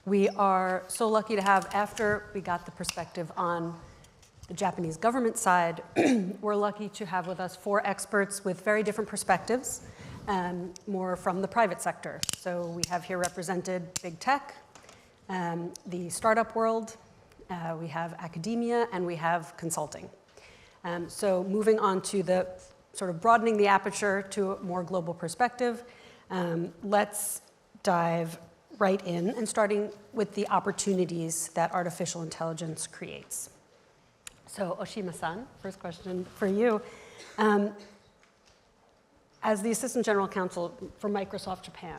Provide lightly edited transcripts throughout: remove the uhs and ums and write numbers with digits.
We are so lucky to have, after we got the perspective on the Japanese government side, we're lucky to have with us 4 experts with very different perspectives, more from the private sector. So we have here represented big tech, the startup world, we have academia, and we have consulting. So moving on to the sort of broadening the aperture to a more global perspective, let's dive right in, and starting with the opportunities that artificial intelligence creates. So Oshima-san, first question for you. As the Assistant General Counsel for Microsoft Japan,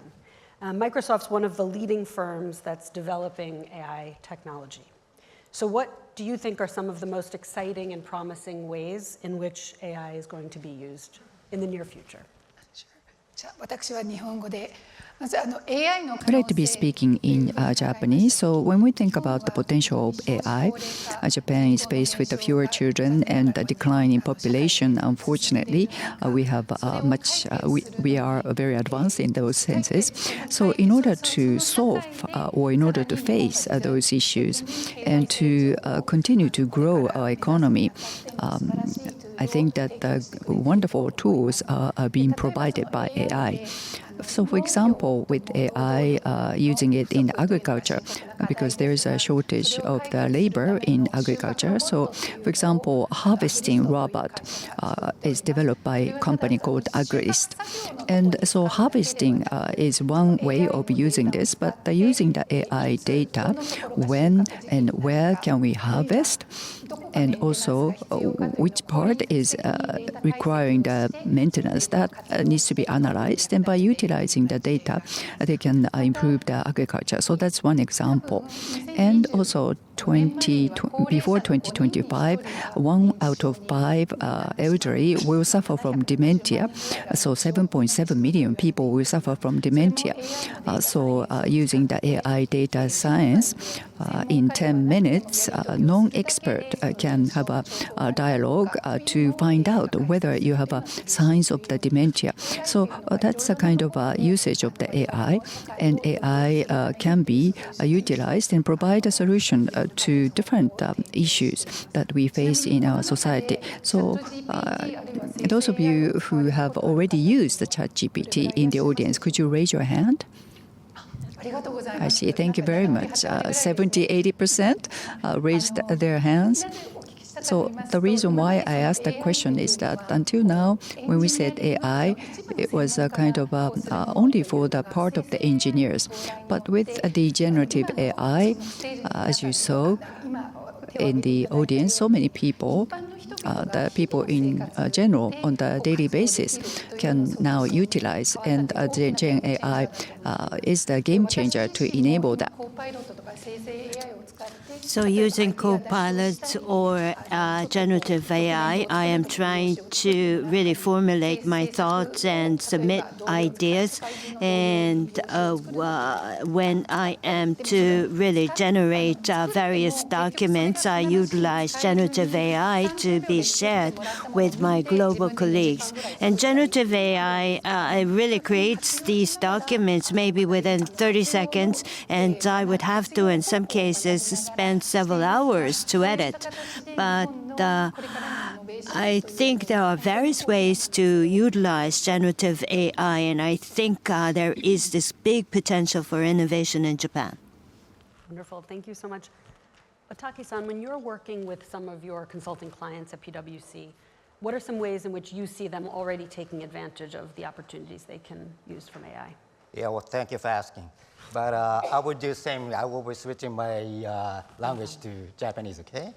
Microsoft's one of the leading firms that's developing AI technology. So what do you think are some of the most exciting and promising ways in which AI is going to be used in the near future? I'd like to be speaking in Japanese. So when we think about the potential of AI, Japan is faced with fewer children and a decline in population. Unfortunately, we have we are very advanced in those senses. So in order to solve or in order to face those issues and to continue to grow our economy, I think that wonderful tools are being provided by AI. So, for example, with AI, using it in agriculture, because there is a shortage of the labor in agriculture. So, for example, harvesting robot is developed by a company called Agrist. And so harvesting is one way of using this, but using the AI data, when and where can we harvest, and also which part is requiring the maintenance, that needs to be analyzed. And by utilizing the data, they can improve the agriculture. So that's one example. And also before 2025, 1 out of 5 elderly will suffer from dementia. So 7.7 million people will suffer from dementia. So using the AI data science, in 10 minutes, non-expert can have a dialogue to find out whether you have signs of the dementia. So that's a kind of usage of the AI, and AI can be utilized and provide a solution to different issues that we face in our society. So those of you who have already used the ChatGPT in the audience, could you raise your hand? I see. Thank you very much. 70-80% raised their hands. So the reason why I asked that question is that until now, when we said AI, it was a kind of only for the part of the engineers. But with the generative AI, as you saw in the audience, so many people, the people in general on the daily basis can now utilize, and Gen AI is the game changer to enable that. So using Copilot or generative AI, I am trying to really formulate my thoughts and submit ideas. And when I am to really generate various documents, I utilize generative AI to be shared with my global colleagues. And generative AI really creates these documents maybe within 30 seconds, and I would have to, in some cases, spend several hours to edit. But I think there are various ways to utilize generative AI, and I think there is this big potential for innovation in Japan. Wonderful. Thank you so much. Otaki-san, when you're working with some of your consulting clients at PwC, what are some ways in which you see them already taking advantage of the opportunities they can use from AI? Yeah, well, thank you for asking. But I will do the same. I will be switching my language to Japanese, okay?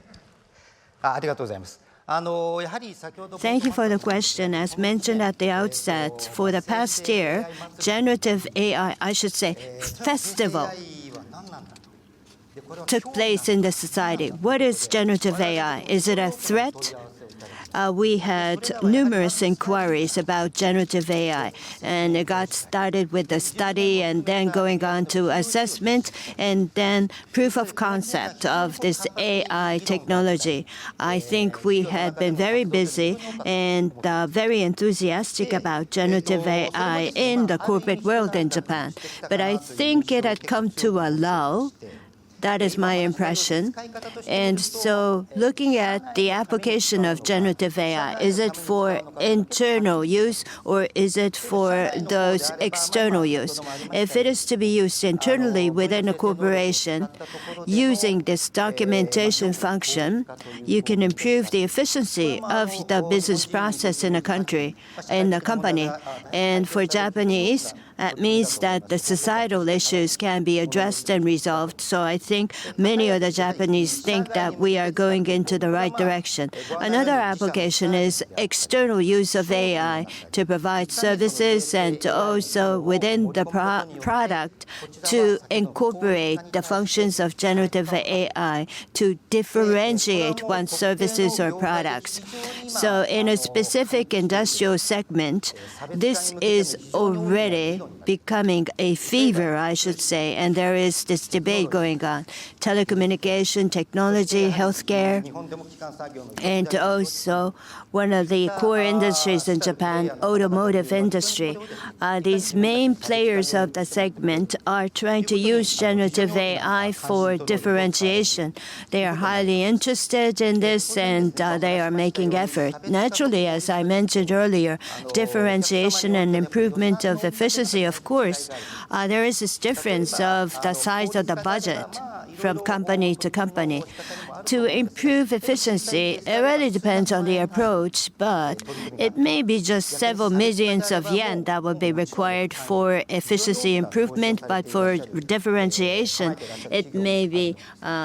ありがとうございます。Thank you for the question. As mentioned at the outset, for the past year, generative AI, I should say, festival took place in the society. What is generative AI? Is it a threat? we had numerous inquiries about generative AI. And it got started with the study and then going on to assessment and then proof of concept of this AI technology. I think we had been very busy and very enthusiastic about generative AI in the corporate world in Japan. But I think it had come to a lull. That is my impression. And so looking at the application of generative AI, is it for internal use or is it for those external use? If it is to be used internally within a corporation, using this documentation function, you can improve the efficiency of the business process in a company. And for Japanese, that means that the societal issues can be addressed and resolved. So I think many of the Japanese think that we are going into the right direction. Another application is external use of AI to provide services and also within the product to incorporate the functions of generative AI to differentiate one's services or products. So in a specific industrial segment, this is already becoming a fever, I should say, and there is this debate going on. Telecommunication, technology, healthcare, and also one of the core industries in Japan, automotive industry. These main players of the segment are trying to use generative AI for differentiation. They are highly interested in this and they are making effort. Naturally, as I mentioned earlier, differentiation and improvement of efficiency, of course, there is this difference of the size of the budget from company to company. To improve efficiency, it really depends on the approach, but it may be just several millions of yen that will be required for efficiency improvement, but for differentiation, it may be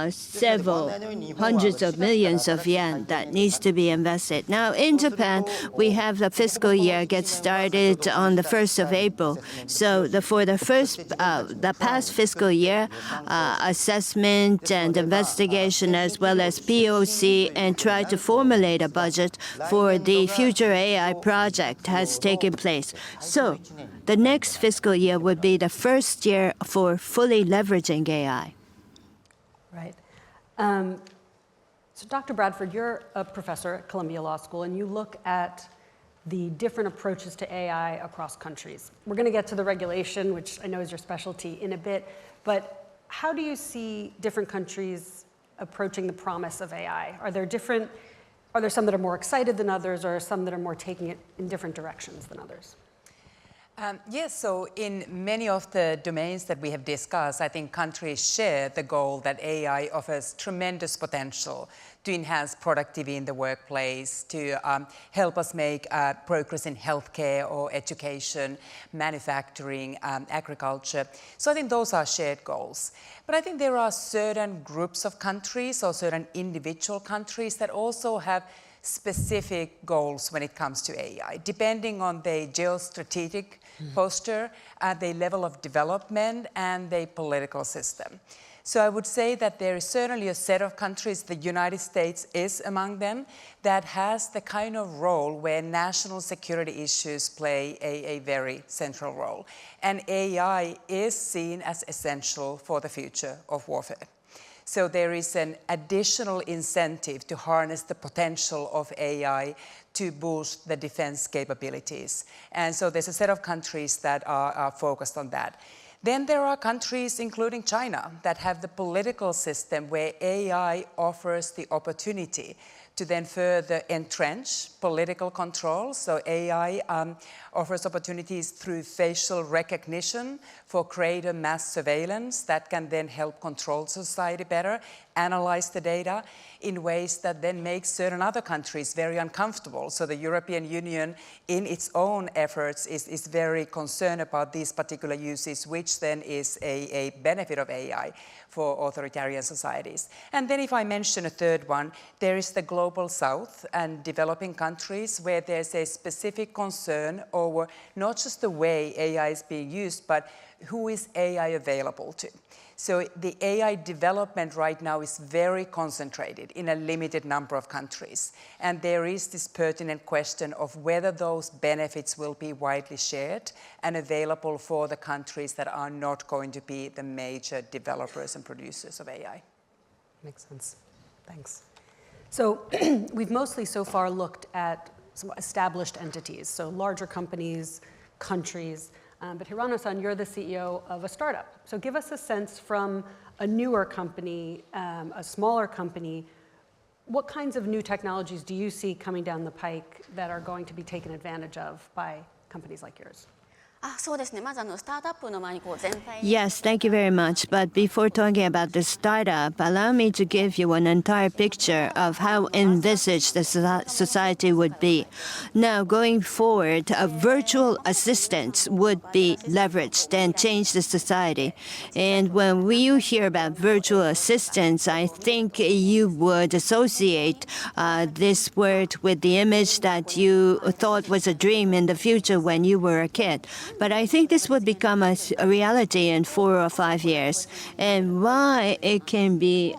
several hundreds of millions of yen that needs to be invested. Now, in Japan, we have the fiscal year get started on the 1st of April. So for the past fiscal year, assessment and investigation as well as POC and try to formulate a budget for the future AI project has taken place. So the next fiscal year would be the first year for fully leveraging AI. Right. So Dr. Bradford, you're a professor at Columbia Law School, and you look at the different approaches to AI across countries. We're going to get to the regulation, which I know is your specialty, in a bit, but how do you see different countries approaching the promise of AI? Are there some that are more excited than others, or some that are more taking it in different directions than others? Yes, so in many of the domains that we have discussed, I think countries share the goal that AI offers tremendous potential to enhance productivity in the workplace, to help us make progress in healthcare or education, manufacturing, agriculture. So I think those are shared goals. But I think there are certain groups of countries or certain individual countries that also have specific goals when it comes to AI, depending on their geostrategic posture, their level of development, and their political system. So I would say that there is certainly a set of countries, the United States is among them, that has the kind of role where national security issues play a very central role. And AI is seen as essential for the future of warfare. So there is an additional incentive to harness the potential of AI to boost the defense capabilities. And so there's a set of countries that are focused on that. Then there are countries, including China, that have the political system where AI offers the opportunity to then further entrench political control. So AI offers opportunities through facial recognition for greater mass surveillance that can then help control society better, analyze the data in ways that then make certain other countries very uncomfortable. So the European Union, in its own efforts, is very concerned about these particular uses, which then is a benefit of AI for authoritarian societies. And then if I mention a third one, there is the global south and developing countries where there's a specific concern over not just the way AI is being used, but who is AI available to? So the AI development right now is very concentrated in a limited number of countries. And there is this pertinent question of whether those benefits will be widely shared and available for the countries that are not going to be the major developers and producers of AI. Makes sense. Thanks. So we've mostly so far looked at some established entities, so larger companies, countries. But Hirano-san, you're the CEO of a startup. So give us a sense from a newer company, a smaller company, what kinds of new technologies do you see coming down the pike that are going to be taken advantage of by companies like yours? Yes, thank you very much. But before talking about the startup, allow me to give you an entire picture of how envisaged the society would be. Now, going forward, virtual assistants would be leveraged and change the society. And when you hear about virtual assistants, I think you would associate this word with the image that you thought was a dream in the future when you were a kid. But I think this would become a reality in 4 or 5 years. And why it can be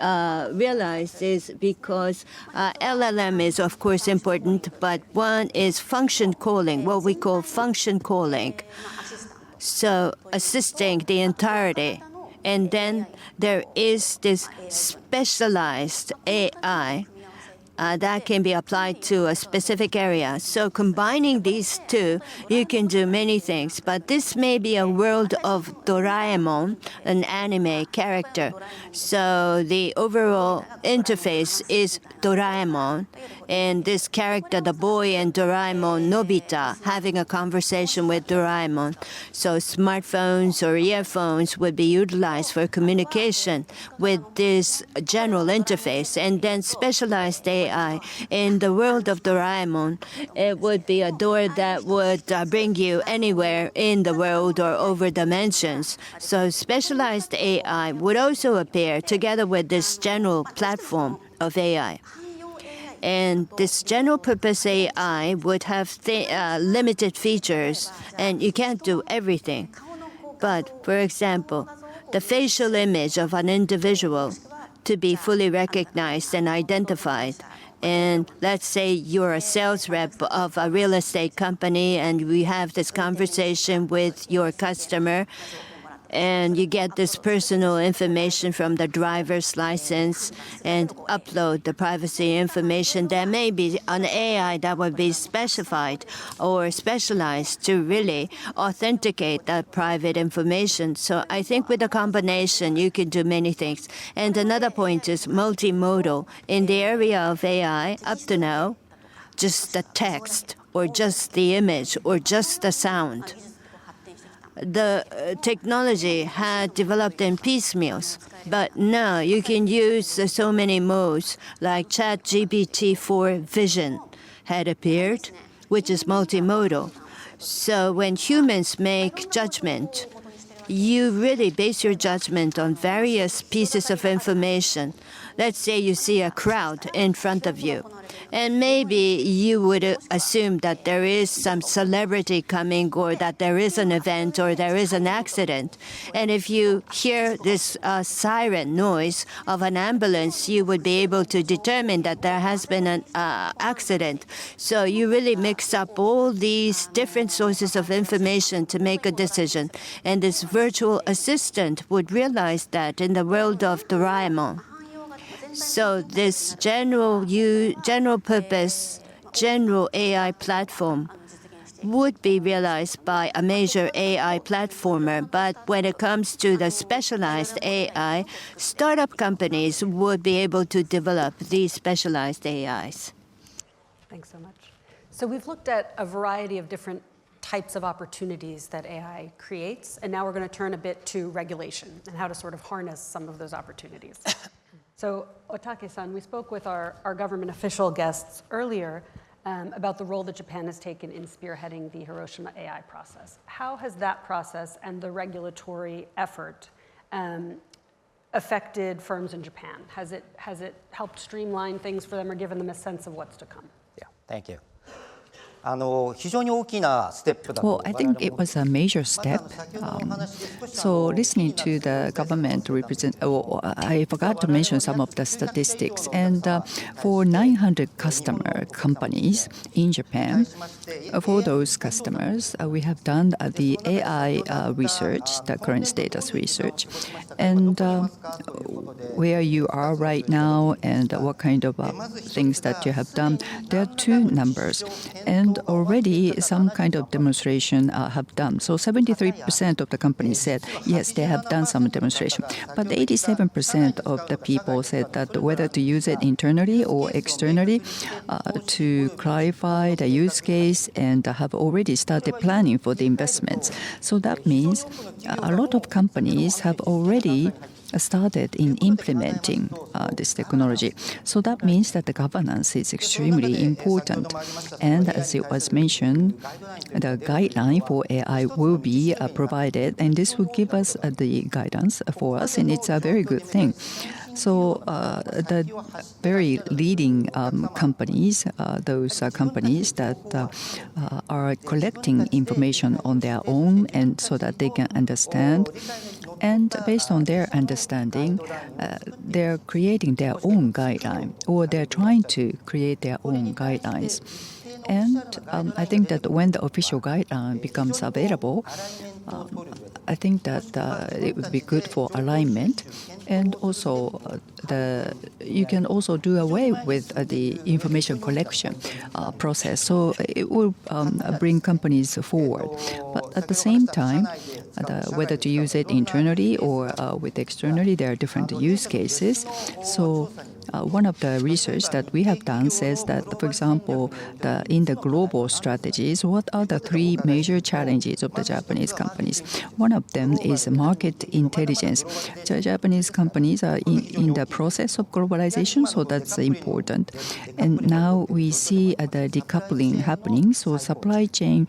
realized is because LLM is, of course, important, but one is function calling, what we call function calling. So assisting the entirety. And then there is this specialized AI that can be applied to a specific area. So combining these two, you can do many things. But this may be a world of Doraemon, an anime character. So the overall interface is Doraemon. And this character, the boy and Doraemon, Nobita, having a conversation with Doraemon. So smartphones or earphones would be utilized for communication with this general interface. And then specialized AI in the world of Doraemon, it would be a door that would bring you anywhere in the world or over dimensions. So specialized AI would also appear together with this general platform of AI. And this general purpose AI would have limited features, and you can't do everything. But, for example, the facial image of an individual to be fully recognized and identified. And let's say you're a sales rep of a real estate company, and we have this conversation with your customer, and you get this personal information from the driver's license and upload the privacy information. There may be an AI that would be specified or specialized to really authenticate that private information. So I think with a combination, you can do many things. And another point is multimodal. In the area of AI, up to now, just the text or just the image or just the sound. The technology had developed in piecemeals, but now you can use so many modes, like ChatGPT-4 Vision had appeared, which is multimodal. So when humans make judgment, you really base your judgment on various pieces of information. Let's say you see a crowd in front of you, and maybe you would assume that there is some celebrity coming, or that there is an event, or there is an accident. And if you hear this siren noise of an ambulance, you would be able to determine that there has been an accident. So you really mix up all these different sources of information to make a decision. And this virtual assistant would realize that in the world of Doraemon. So this general purpose, general AI platform would be realized by a major AI platformer. But when it comes to the specialized AI, startup companies would be able to develop these specialized AIs. Thanks so much. So we've looked at a variety of different types of opportunities that AI creates, and now we're going to turn a bit to regulation and how to sort of harness some of those opportunities. So, Otake-san, we spoke with our government official guests earlier about the role that Japan has taken in spearheading the Hiroshima AI process. How has that process and the regulatory effort affected firms in Japan? Has it helped streamline things for them or given them a sense of what's to come? Yeah, thank you. 非常に大きなステップだと。 Well, I think it was a major step. So listening to the government I forgot to mention some of the statistics. And for 900 customer companies in Japan, for those customers, we have done the AI research, the current status research, and where you are right now and what kind of things that you have done. There are two numbers, and already some kind of demonstration have done. So 73% of the companies said, yes, they have done some demonstration. But 87% of the people said that whether to use it internally or externally to clarify the use case and have already started planning for the investments. So that means a lot of companies have already started in implementing this technology. So that means that the governance is extremely important. And as it was mentioned, the guideline for AI will be provided, and this will give us the guidance for us, and it's a very good thing. So the very leading companies, those companies that are collecting information on their own and so that they can understand. And based on their understanding, they're creating their own guideline, or they're trying to create their own guidelines. And I think that when the official guideline becomes available, I think that it would be good for alignment. And also, you can also do away with the information collection process. So it will bring companies forward. But at the same time, whether to use it internally or with externally, there are different use cases. So one of the research that we have done says that, for example, in the global strategies, what are the three major challenges of the Japanese companies? One of them is market intelligence. So Japanese companies are in the process of globalization, so that's important. And now we see the decoupling happening, so supply chain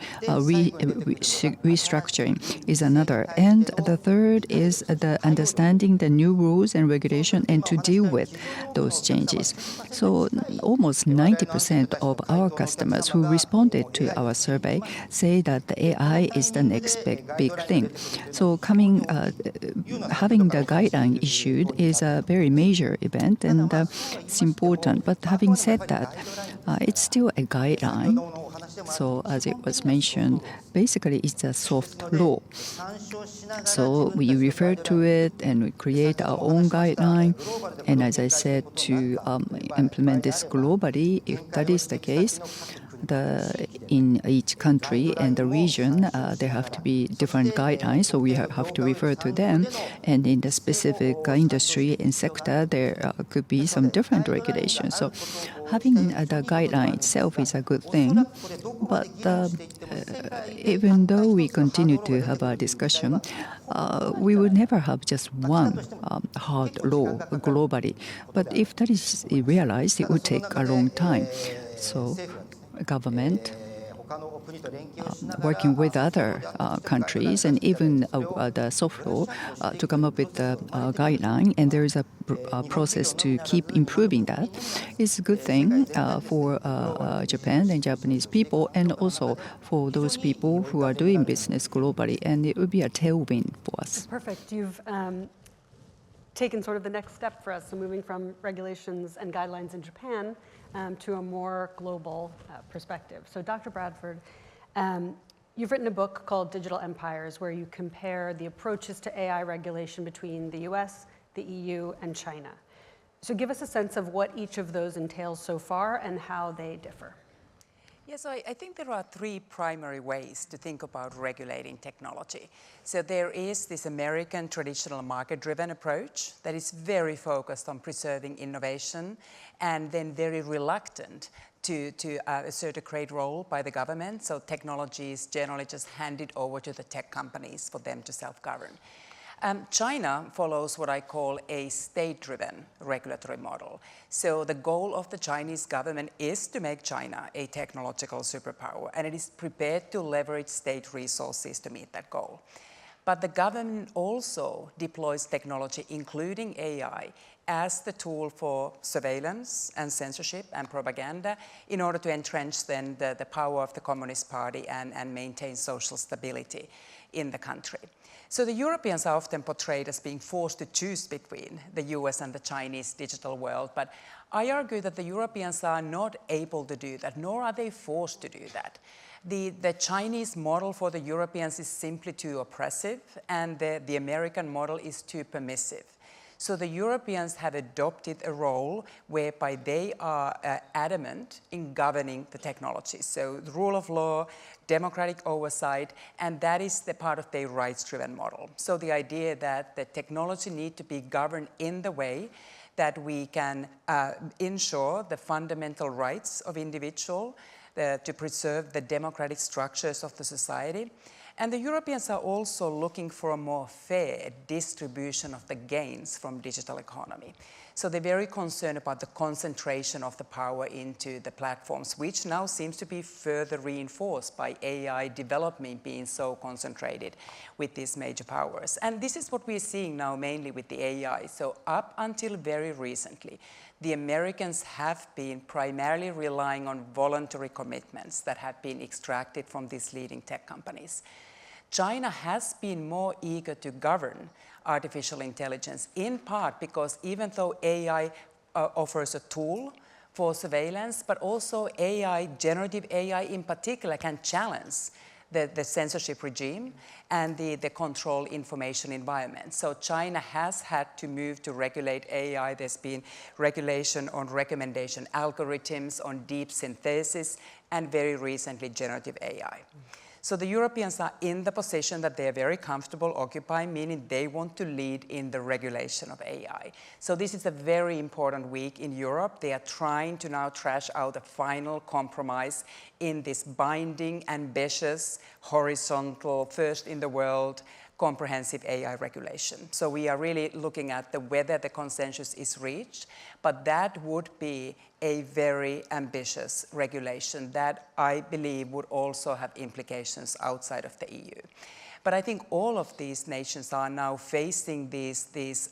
restructuring is another. And the third is the understanding the new rules and regulation and to deal with those changes. So almost 90% of our customers who responded to our survey say that the AI is the next big thing. So having the guideline issued is a very major event, and it's important. But having said that, it's still a guideline. So as it was mentioned, basically it's a soft law. So we refer to it and we create our own guideline. And as I said, to implement this globally, if that is the case, in each country and the region, there have to be different guidelines, so we have to refer to them. And in the specific industry and sector, there could be some different regulations. So having the guideline itself is a good thing. But even though we continue to have a discussion, we would never have just one hard law globally. But if that is realized, it would take a long time. So government working with other countries and even the soft law to come up with the guideline, and there is a process to keep improving that, is a good thing for Japan and Japanese people, and also for those people who are doing business globally, and it would be a tailwind for us. Perfect. You've taken sort of the next step for us, so moving from regulations and guidelines in Japan to a more global perspective. So Dr. Bradford, you've written a book called Digital Empires, where you compare the approaches to AI regulation between the US, the EU, and China. So give us a sense of what each of those entails so far and how they differ. Yes, I think there are three primary ways to think about regulating technology. So there is this American traditional market-driven approach that is very focused on preserving innovation and then very reluctant to assert a great role by the government. So technology is generally just handed over to the tech companies for them to self-govern. China follows what I call a state-driven regulatory model. So the goal of the Chinese government is to make China a technological superpower, and it is prepared to leverage state resources to meet that goal. But the government also deploys technology, including AI, as the tool for surveillance and censorship and propaganda in order to entrench then the power of the Communist Party and maintain social stability in the country. So the Europeans are often portrayed as being forced to choose between the US and the Chinese digital world, but I argue that the Europeans are not able to do that, nor are they forced to do that. The Chinese model for the Europeans is simply too oppressive, and the American model is too permissive. So the Europeans have adopted a role whereby they are adamant in governing the technology. So the rule of law, democratic oversight, and that is the part of their rights-driven model. So the idea that the technology need to be governed in the way that we can ensure the fundamental rights of individual, to preserve the democratic structures of the society. And the Europeans are also looking for a more fair distribution of the gains from digital economy. So they're very concerned about the concentration of the power into the platforms, which now seems to be further reinforced by AI development being so concentrated with these major powers. And this is what we're seeing now mainly with the AI. So up until very recently, the Americans have been primarily relying on voluntary commitments that have been extracted from these leading tech companies. China has been more eager to govern artificial intelligence, in part because even though AI offers a tool for surveillance, but also AI, generative AI in particular, can challenge the censorship regime and the control information environment. So China has had to move to regulate AI. There's been regulation on recommendation algorithms, on deep synthesis, and very recently generative AI. So the Europeans are in the position that they are very comfortable occupying, meaning they want to lead in the regulation of AI. So this is a very important week in Europe. They are trying to now trash out a final compromise in this binding, ambitious, horizontal, first in the world, comprehensive AI regulation. So we are really looking at whether the consensus is reached, but that would be a very ambitious regulation that I believe would also have implications outside of the EU. But I think all of these nations are now facing this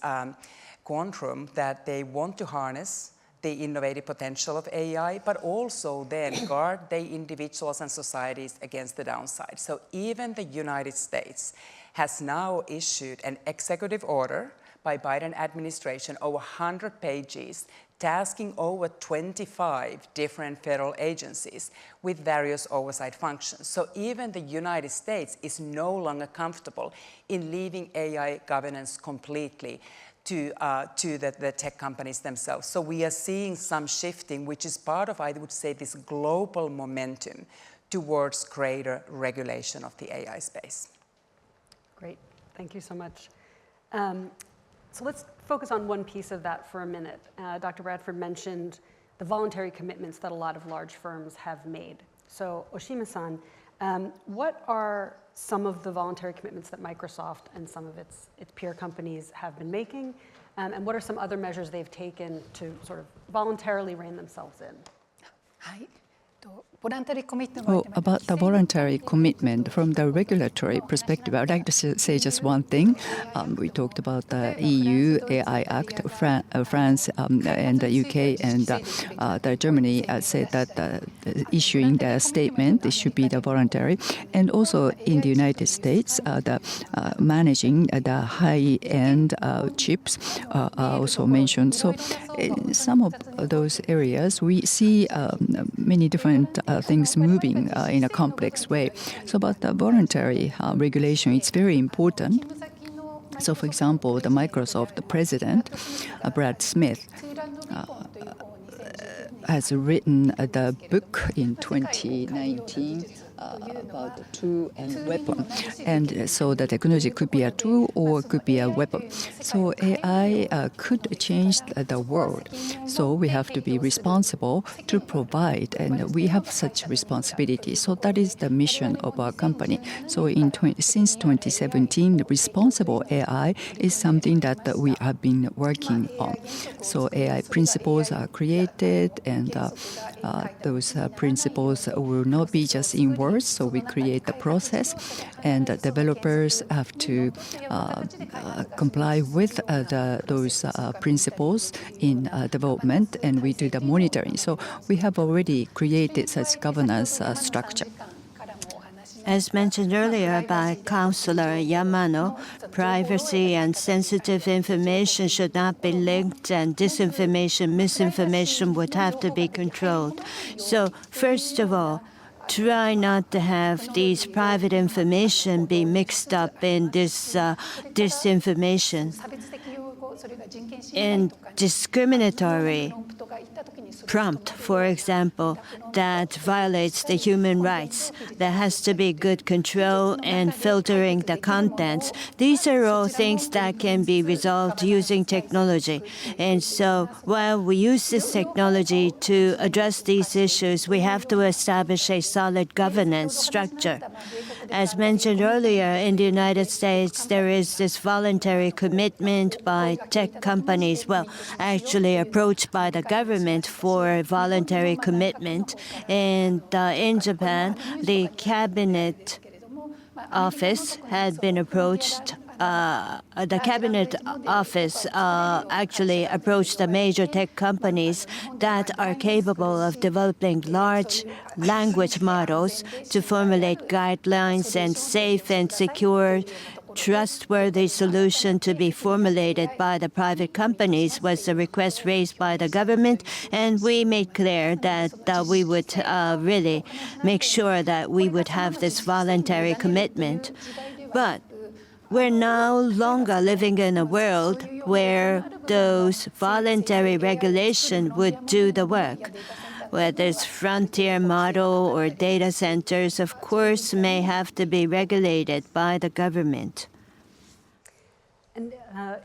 quandrum that they want to harness the innovative potential of AI, but also then guard their individuals and societies against the downside. So even the United States has now issued an executive order by Biden administration over 100 pages tasking over 25 different federal agencies with various oversight functions. So even the United States is no longer comfortable in leaving AI governance completely to the tech companies themselves. So we are seeing some shifting, which is part of, I would say, this global momentum towards greater regulation of the AI space. Great, thank you so much. So let's focus on one piece of that for a minute. Dr. Bradford mentioned the voluntary commitments that a lot of large firms have made. So Oshima-san, what are some of the voluntary commitments that Microsoft and some of its peer companies have been making? And what are some other measures they've taken to sort of voluntarily rein themselves in? Well, about the voluntary commitment from the regulatory perspective, I would like to say just one thing. We talked about the EU AI Act, France and the UK and the Germany said that issuing the statement, it should be the voluntary. And also in the United States, the managing the high-end chips are also mentioned. So in some of those areas, we see many different things moving in a complex way. So about the voluntary regulation, it's very important. So for example, the Microsoft president, Brad Smith, has written the book in 2019 about the tool and weapon. And so the technology could be a tool or could be a weapon. So AI could change the world. So we have to be responsible to provide, and we have such responsibility. So that is the mission of our company. So since 2017, responsible AI is something that we have been working on. So AI principles are created, and those principles will not be just in words, first. So we create the process, and the developers have to comply with those principles in development, and we do the monitoring. So we have already created such governance structure. As mentioned earlier by Councillor Yamano, privacy and sensitive information should not be linked, and disinformation, misinformation would have to be controlled. So first of all, try not to have these private information be mixed up in this disinformation. And discriminatory prompt, for example, that violates the human rights. There has to be good control and filtering the contents. These are all things that can be resolved using technology. And so while we use this technology to address these issues, we have to establish a solid governance structure. As mentioned earlier, in the United States, there is this voluntary commitment by tech companies, well, actually approached by the government for voluntary commitment. And in Japan, the Cabinet Office had been approached. The Cabinet Office actually approached the major tech companies that are capable of developing large language models to formulate guidelines and safe and secure trustworthy solution to be formulated by the private companies was the request raised by the government, and we made clear that we would really make sure that we would have this voluntary commitment. But we're no longer living in a world where those voluntary regulation would do the work. Where there's frontier model or data centers, of course, may have to be regulated by the government. And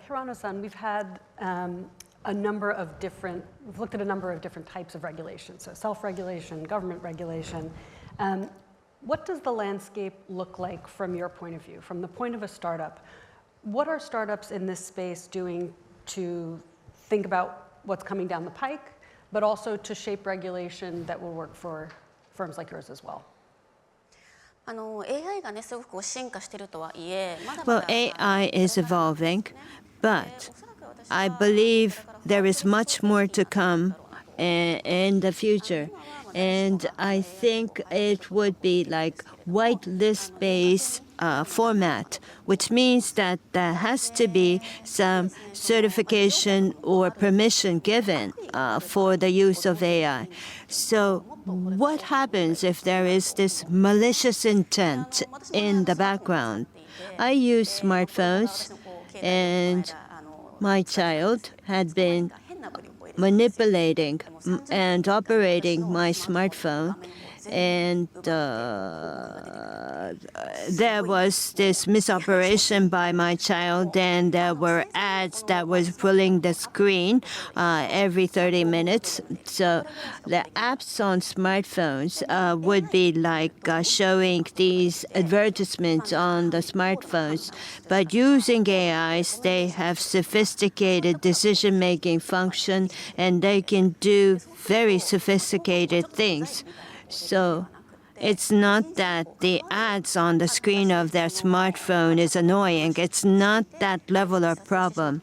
Hirano-san, we've had we've looked at a number of different types of regulation, so self-regulation, government regulation. What does the landscape look like from your point of view, from the point of a startup? What are startups in this space doing to think about what's coming down the pike, but also to shape regulation that will work for firms like yours as well? Well, AI is evolving, but I believe there is much more to come in the future. And I think it would be like whitelist-based format, which means that there has to be some certification or permission given for the use of AI. So what happens if there is this malicious intent in the background? I use smartphones, and my child had been manipulating and operating my smartphone, and there was this misoperation by my child, and there were ads that was pulling the screen every 30 minutes. So the apps on smartphones would be like showing these advertisements on the smartphones. But using AIs, they have sophisticated decision-making function, and they can do very sophisticated things. So it's not that the ads on the screen of their smartphone is annoying. It's not that level of problem.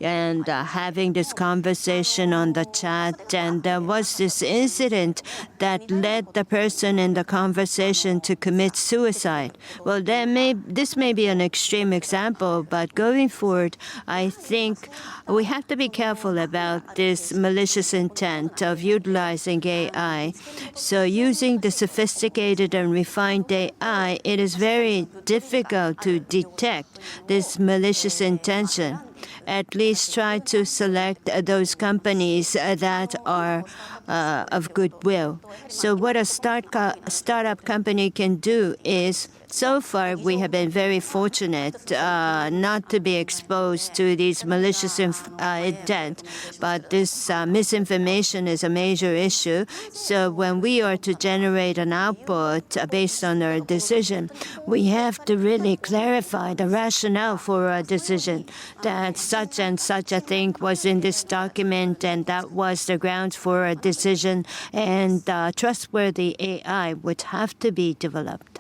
And having this conversation on the chat, and there was this incident that led the person in the conversation to commit suicide. Well, this may be an extreme example, but going forward, I think we have to be careful about this malicious intent of utilizing AI. So using the sophisticated and refined AI, it is very difficult to detect this malicious intention. At least try to select those companies that are of goodwill. So what a startup company can do is So far, we have been very fortunate not to be exposed to these malicious intent, but this misinformation is a major issue. So when we are to generate an output based on our decision, we have to really clarify the rationale for our decision, that such and such a thing was in this document and that was the grounds for a decision, and trustworthy AI would have to be developed.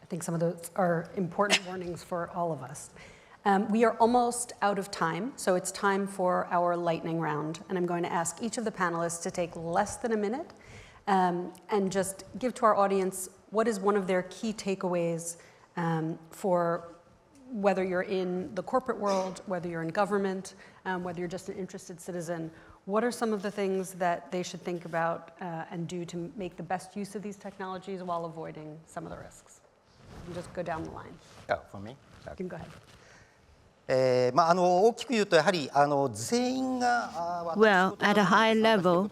I think some of those are important warnings for all of us. We are almost out of time, so it's time for our lightning round. And I'm going to ask each of the panelists to take less than a minute and just give to our audience what is one of their key takeaways for whether you're in the corporate world, whether you're in government, whether you're just an interested citizen. What are some of the things that they should think about and do to make the best use of these technologies while avoiding some of the risks? You can just go down the line. Oh, for me? You can go ahead. 大きく言うとやはり全員が Well, at a high level,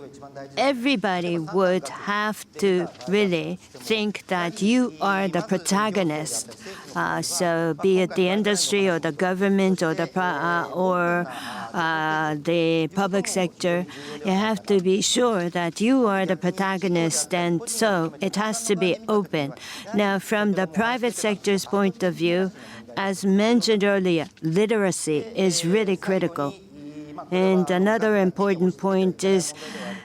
everybody would have to really think that you are the protagonist. So be it the industry or the government or the public sector, you have to be sure that you are the protagonist, and so it has to be open. Now, from the private sector's point of view, as mentioned earlier, literacy is really critical. And another important point is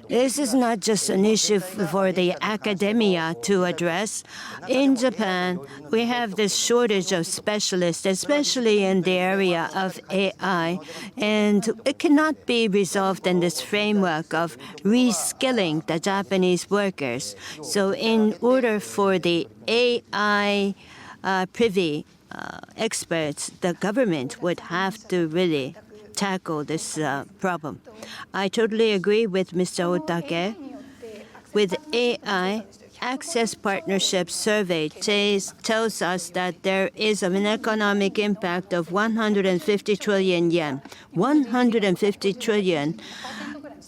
this is not just an issue for the academia to address. In Japan, we have this shortage of specialists, especially in the area of AI, and it cannot be resolved in this framework of reskilling the Japanese workers. So in order for the AI privy experts, the government would have to really tackle this problem. I totally agree with Mr. Otake. With AI, Access Partnership Survey tells us that there is an economic impact of 150 trillion yen. 150 trillion.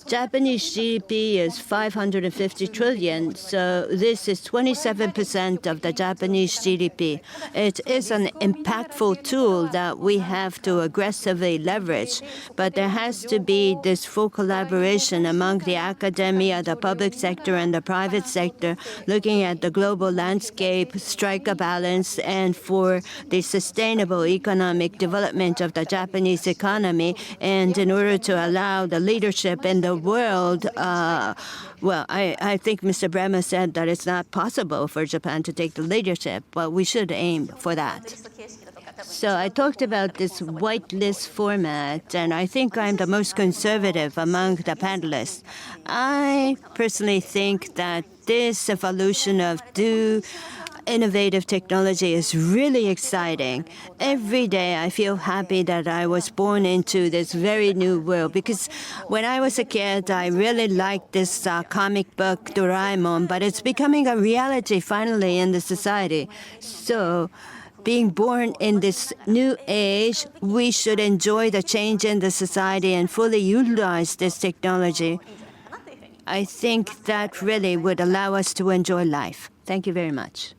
Japanese GDP is 550 trillion, so this is 27% of the Japanese GDP. It is an impactful tool that we have to aggressively leverage, but there has to be this full collaboration among the academia, the public sector, and the private sector, looking at the global landscape, strike a balance, and for the sustainable economic development of the Japanese economy, and in order to allow the leadership in the world, well, I think Mr. Bremer said that it's not possible for Japan to take the leadership, but we should aim for that. So I talked about this white list format, and I think I'm the most conservative among the panelists. I personally think that this evolution of innovative technology is really exciting. Every day I feel happy that I was born into this very new world, because when I was a kid, I really liked this comic book Doraemon, but it's becoming a reality finally in the society. So being born in this new age, we should enjoy the change in the society and fully utilize this technology. I think that really would allow us to enjoy life. Thank you very much.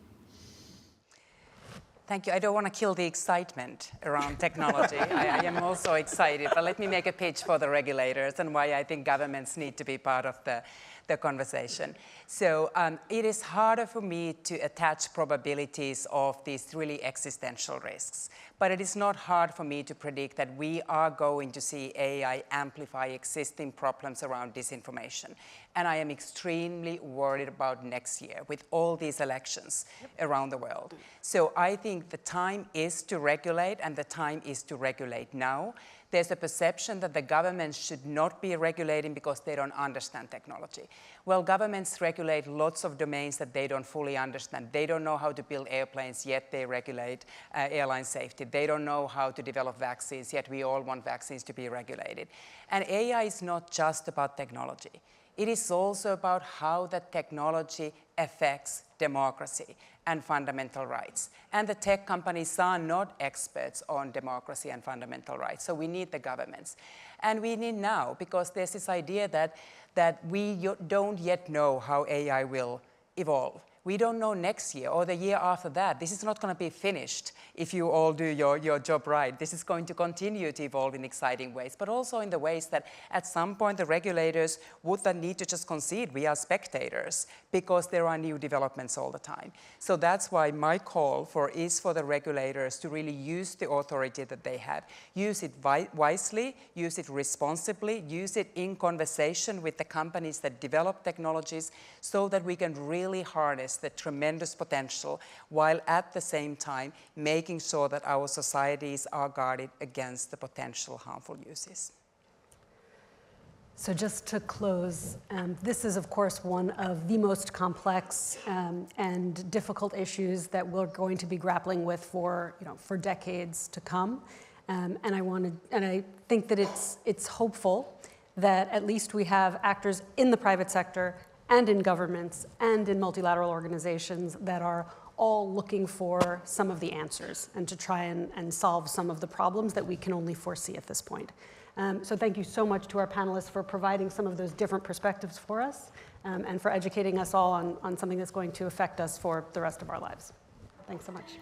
Thank you. I don't want to kill the excitement around technology. I am also excited, but let me make a pitch for the regulators and why I think governments need to be part of the conversation. So it is harder for me to attach probabilities of these really existential risks. But it is not hard for me to predict that we are going to see AI amplify existing problems around disinformation. And I am extremely worried about next year with all these elections around the world. So I think the time is to regulate, and the time is to regulate now. There's a perception that the governments should not be regulating because they don't understand technology. Well, governments regulate lots of domains that they don't fully understand. They don't know how to build airplanes, yet they regulate airline safety. They don't know how to develop vaccines, yet we all want vaccines to be regulated. And AI is not just about technology. It is also about how that technology affects democracy and fundamental rights. And the tech companies are not experts on democracy and fundamental rights, so we need the governments. And we need now, because there's this idea that we don't yet know how AI will evolve. We don't know next year or the year after that. This is not going to be finished if you all do your job right. This is going to continue to evolve in exciting ways, but also in the ways that at some point the regulators would then need to just concede we are spectators because there are new developments all the time. So that's why my call is for the regulators to really use the authority that they have. Use it wisely, use it responsibly, use it in conversation with the companies that develop technologies so that we can really harness the tremendous potential while at the same time making sure that our societies are guarded against the potential harmful uses. So just to close, this is of course one of the most complex and difficult issues that we're going to be grappling with for decades to come. And I think that it's hopeful that at least we have actors in the private sector and in governments and in multilateral organizations that are all looking for some of the answers and to try and solve some of the problems that we can only foresee at this point. So thank you so much to our panelists for providing some of those different perspectives for us and for educating us all on something that's going to affect us for the rest of our lives. Thanks so much.